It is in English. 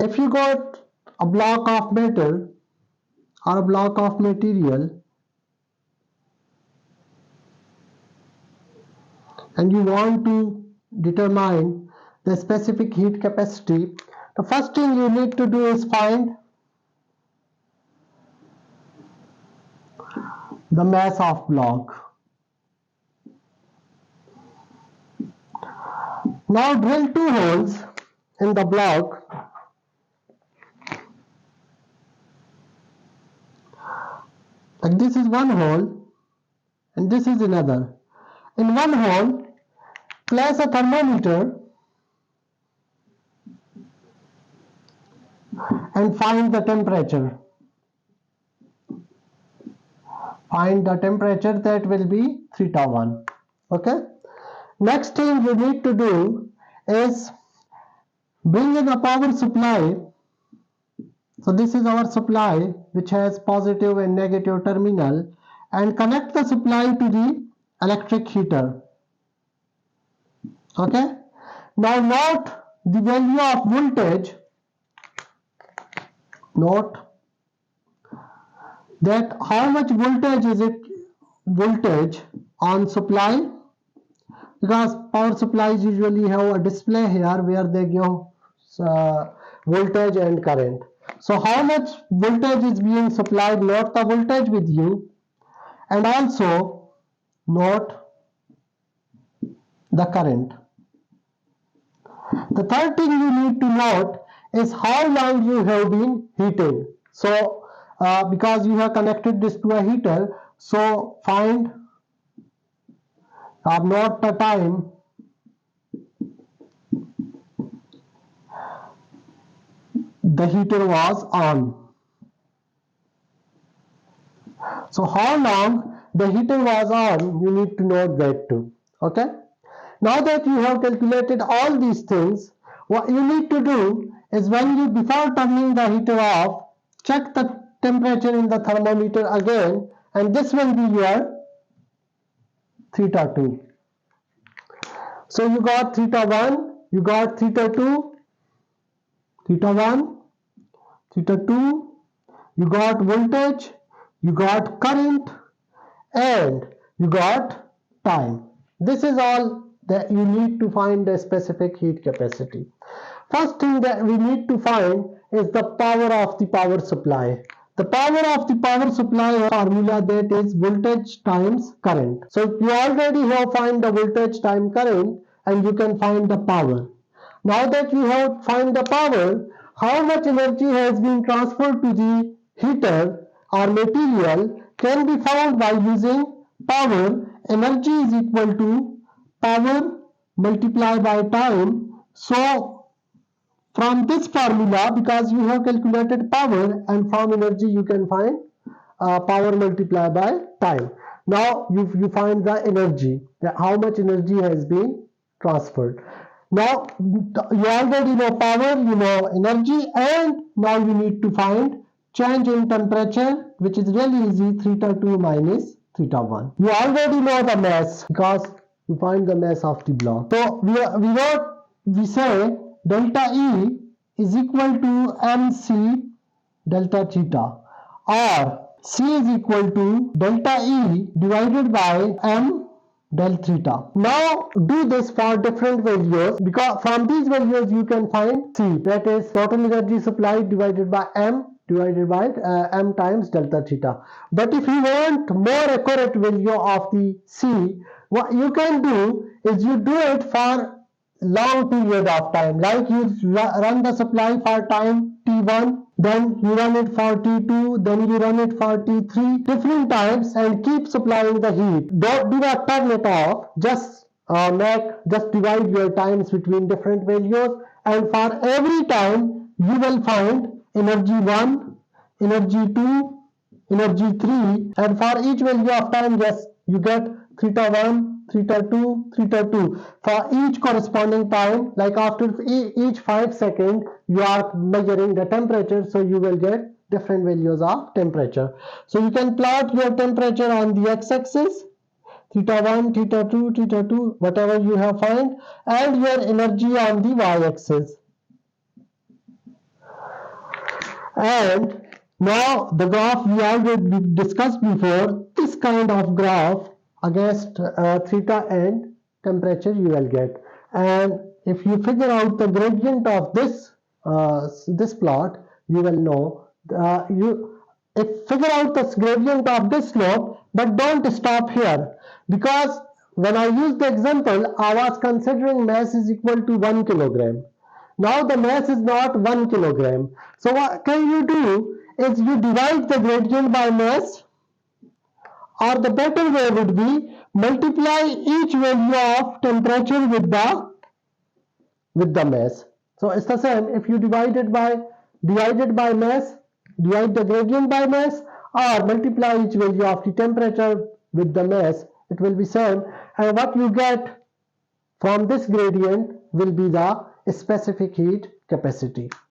if you got a block of metal or a block of material and you want to determine the specific heat capacity, the first thing you need to do is find the mass of block. Now drill 2 holes in the block. Like this is one hole and this is another. In one hole, place a thermometer and find the temperature. Find the temperature, that will be theta 1. Okay. Next thing you need to do is bring in a power supply. So this is our supply which has positive and negative terminal, and connect the supply to the electric heater. Okay. Now note the value of voltage. Note that how much voltage is it, voltage on supply, because power supplies usually have a display here where they give voltage and current. So how much voltage is being supplied, note the voltage with you, and also note the current. The third thing you need to note is how long you have been heating. So because you have connected this to a heater, so find or note the time the heater was on. So how long the heater was on, you need to note that too. Okay. Now that you have calculated all these things, what you need to do is, when you, before turning the heater off, check the temperature in the thermometer again, and this will be your theta 2. So you got theta 1, you got theta 2, theta 1, theta 2, you got voltage, you got current, and you got time. This is all that you need to find the specific heat capacity. First thing that we need to find is the power of the power supply. The power of the power supply formula, that is voltage times current. So you already have find the voltage time current, and you can find the power. Now that you have find the power, how much energy has been transferred to the heater or material can be found by using power. Energy is equal to power multiplied by time. So from this formula, because you have calculated power, and from energy you can find power multiplied by time. Now you find the energy, how much energy has been transferred. Now you already know power, you know energy, and now you need to find change in temperature, which is really easy, theta 2 minus theta 1. You already know the mass because you find the mass of the block. So we say delta E is equal to mc delta theta, or C is equal to delta E divided by m del theta. Now do this for different values, because from these values you can find C, that is total energy supplied divided by m divided by m times delta theta. But if you want more accurate value of the C, what you can do is you do it for long period of time, like you run the supply for time t1, then you run it for t2, then you run it for t3, different times, and keep supplying the heat. Do not turn it off, just divide your times between different values, and for every time you will find energy 1, energy 2, energy 3, and for each value of time, yes, you get theta 1, theta 2, theta 2 for each corresponding time. Like after each 5 seconds you are measuring the temperature, so you will get different values of temperature. So you can plot your temperature on the x-axis, theta 1, theta 2, whatever you have found, and your energy on the y-axis. And now the graph we already discussed before, this kind of graph against theta and temperature you will get. And if you figure out the gradient of this plot, you will know figure out the gradient of this slope, but don't stop here, because when I used the example, I was considering mass is equal to 1 kilogram. Now the mass is not 1 kilogram. So what can you do is you divide the gradient by mass, or the better way would be multiply each value of temperature with the mass. So it's the same. If you divide by mass, divide the gradient by mass, or multiply each value of the temperature with the mass, it will be same. And what you get from this gradient will be the specific heat capacity.